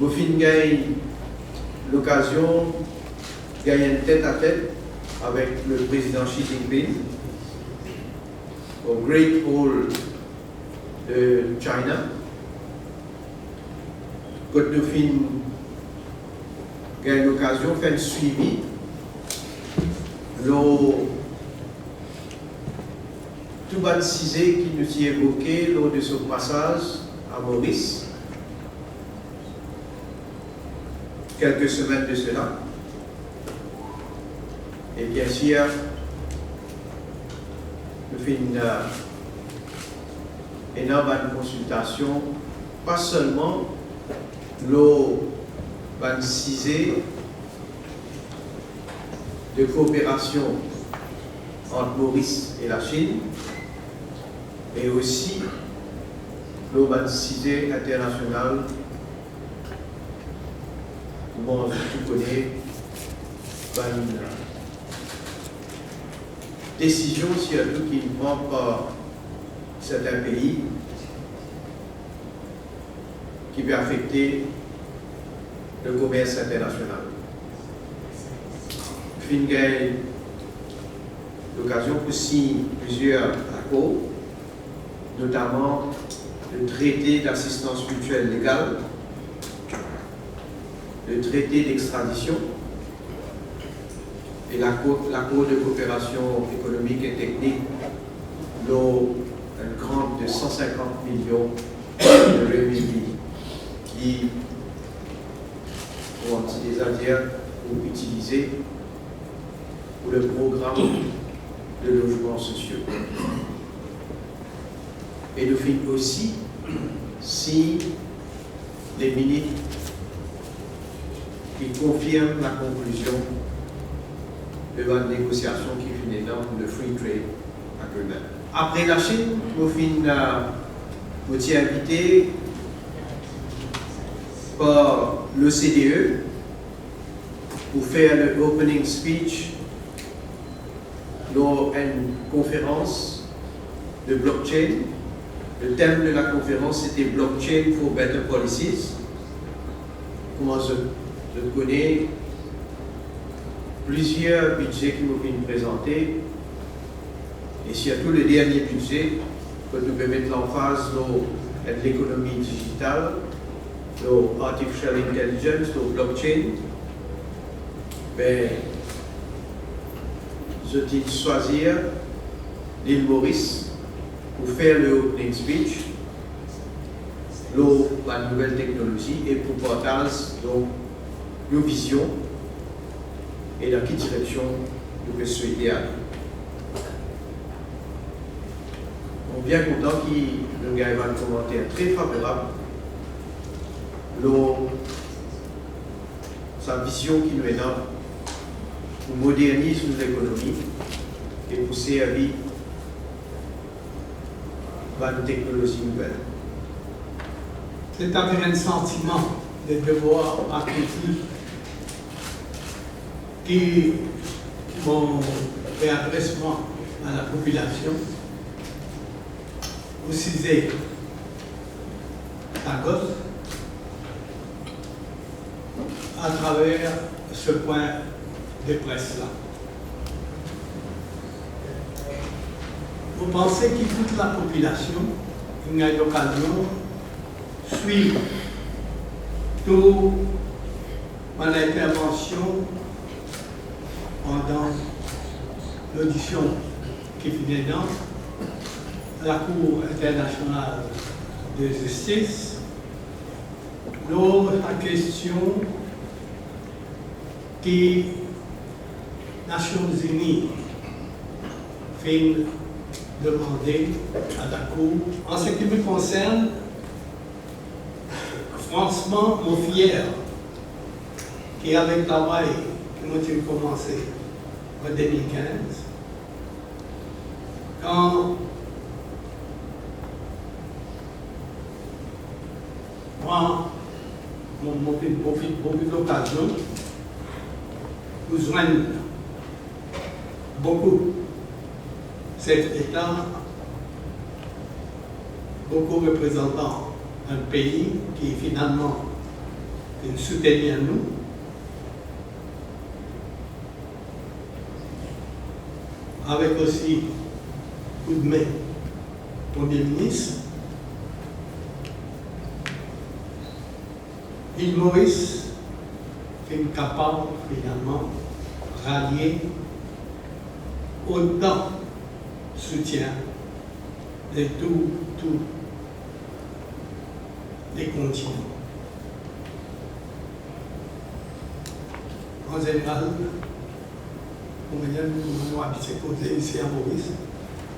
Vous finissez l'occasion de gagner une tête à tête avec le président Xi Jinping au Great Hall de China. Quand nous finissons l'occasion de faire un suivi, tout le sujet qui nous est évoqué lors de ce passage à Maurice, quelques semaines de cela. Et bien sûr, nous faisons une énorme consultation, pas seulement le sujet de coopération entre Maurice et la Chine, mais aussi le sujet international. Bon, tu connais une décision surtout qui prend par certains pays qui peut affecter le commerce international. Fingail l'occasion pour signer plusieurs accords, notamment le traité d'assistance mutuelle légale, le traité d'extradition et l'accord de coopération économique et technique, un grant de 150 millions de renminbi qui vont des Indiens pour utiliser pour le programme de logements sociaux. Et nous finissons aussi si les ministres qui confirment la conclusion de la négociation qui finit dans le Free Trade Agreement. Après la Chine, nous sommes invités par l'OCDE pour faire le opening speech lors d'une conférence de blockchain. Le thème de la conférence était Blockchain for Better Policies. Comment je connais plusieurs budgets qui nous viennent présenter, et surtout le dernier budget que nous pouvons mettre l'emphase dans l'économie digitale, dans artificial intelligence, dans blockchain. Ben, je dis choisir l'île Maurice pour faire le opening speech, la nouvelle technologie et pour partager donc nos visions et dans quelle direction nous pouvons souhaiter aller. On est bien content qu'il nous ait un commentaire très favorable sa vision qui nous est là pour moderniser nos économies et pour servir une technologie nouvelle. C'est un sentiment de devoir accompli qui m'ont fait adressement à la population. Aussi, à gauche, à travers ce point de presse-là. Vous pensez que toute la population a l'occasion de suivre toute mon intervention pendant l'audition qui venait dans la Cour internationale de justice, lors de la question que les Nations Unies fait demander à la Cour. En ce qui me concerne, franchement, je suis fier qu'avec le travail que nous avons commencé en 2015, quand moi, mon l'occasion de joindre beaucoup cet État, beaucoup représentant un pays qui finalement qui nous soutient nous. Avec aussi coup de main Premier ministre, Île Maurice qui est capable finalement de rallier autant de soutien de tous les continents. En général, on va dire que nous habitons posé ici à Maurice,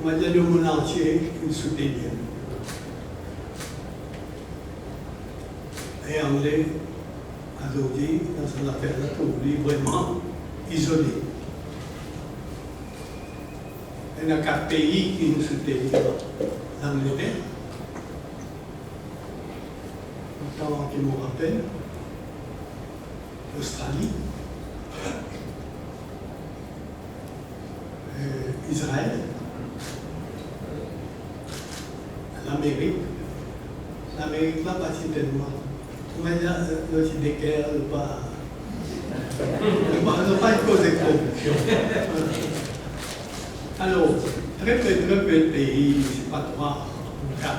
on va dire le monde entier qui nous soutient. Et anglais, aujourd'hui, dans cette affaire-là, on est vraiment isolé. Il y a 4 pays qui nous soutiennent. L'Angleterre, autant que je me rappelle, l'Australie, Israël, l'Amérique. L'Amérique là, pas tellement. On va dire le Tidécaire, pas une cause de corruption. Alors, très peu de pays, c'est pas 3 ou 4.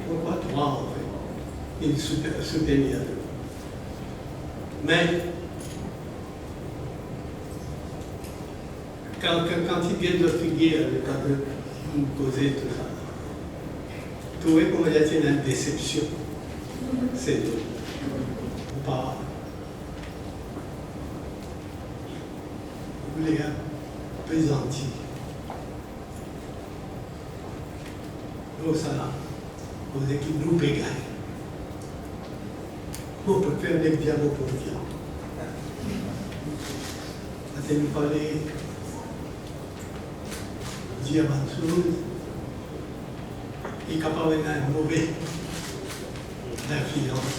Pourquoi 3 en fait? Ils soutiennent. Mais, quand il vient de figuer, quand vous posez tout ça, vous trouvez qu'on va dire qu'il y a une déception. C'est pas. Vous voulez plaisanter. Donc ça, aux équipes nous payent. On peut faire des diamants pour le diable. Quand nous parler diamant, il est capable d'avoir une mauvaise influence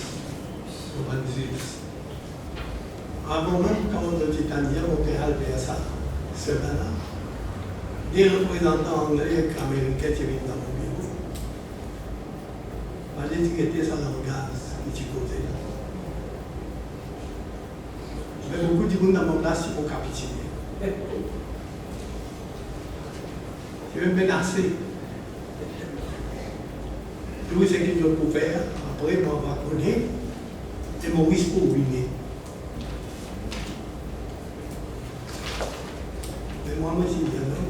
sur la musique. Avant même, quand on était italien, on était arrivé à ça, cela-là. Des représentants anglais et américains qui viennent dans mon bureau. On allait étiqueter ça dans le gaz, qui est causé là. Mais beaucoup de gens dans mon place, ils vont capituler. Je vais menacer. Tout ce qu'ils ont pu faire, après, moi, on va connaître, et Maurice pour ruiner. Mais moi, je dis, non,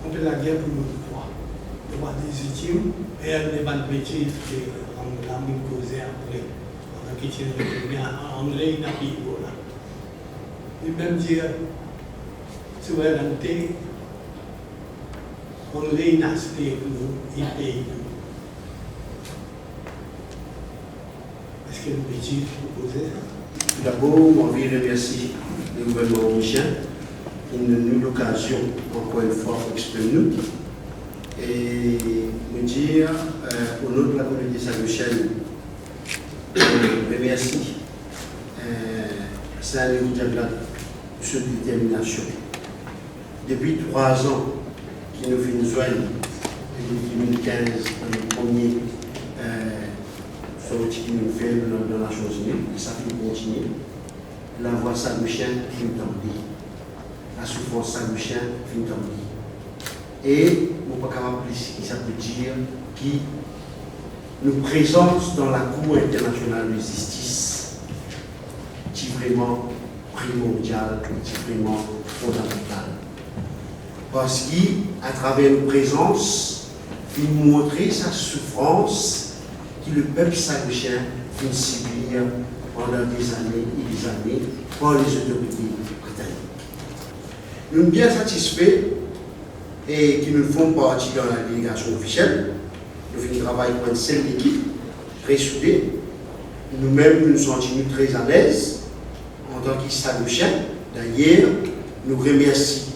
on fait la guerre pour notre foi. On va légitime, et elle n'est pas de métier, on l'a mis causé après. On a quitté le premier anglais, il n'a pas eu là. Il même dire, souveraineté, on l'a acheté pour nous, il paye nous. Est-ce que le métier vous poser ça? D'abord, on veut remercier le gouvernement Michel qui nous donne l'occasion, encore une fois, d'exprimer nous. Et nous dire, au nom de la communauté Saint-Michel, je remercie Saint-Léo Diabla de sa détermination. Depuis 3 ans, qui nous fait nous joindre, depuis 2015, dans le premier sortie qui nous fait dans la chose unique, ça fait continuer. La voix Saint-Michel finit tendue. La souffrance Saint-Michel finit tendue. Et, on ne peut pas capable de ce qui ça peut dire, qui nous présente dans la Cour internationale de justice, qui est vraiment primordial, qui est vraiment fondamental. Parce qu'à travers une présence, il montrer sa souffrance que le peuple saint-michel finit subir pendant des années et des années par les autorités britanniques. Nous sommes bien satisfaits et qui nous font partie dans la délégation officielle. Nous faisons un travail pour une seule équipe, très soudée. Nous-mêmes, nous nous sentons très à l'aise en tant qu'Isagochien. D'ailleurs, nous remercions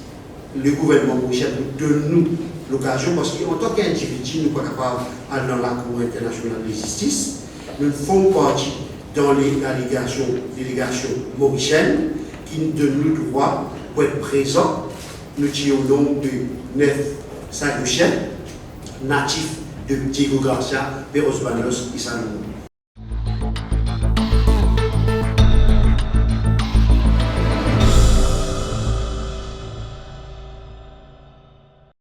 le gouvernement mauricien pour donner l'occasion, parce qu'en tant qu'individu, nous ne sommes pas capables d'aller dans la Cour internationale de justice. Nous faisons partie dans la délégation mauricienne qui nous donne le droit pour être présents. Nous tirons au nom de 9 Saint-Luciens, natifs de Diego Garcia, Perros Banos et Salomon.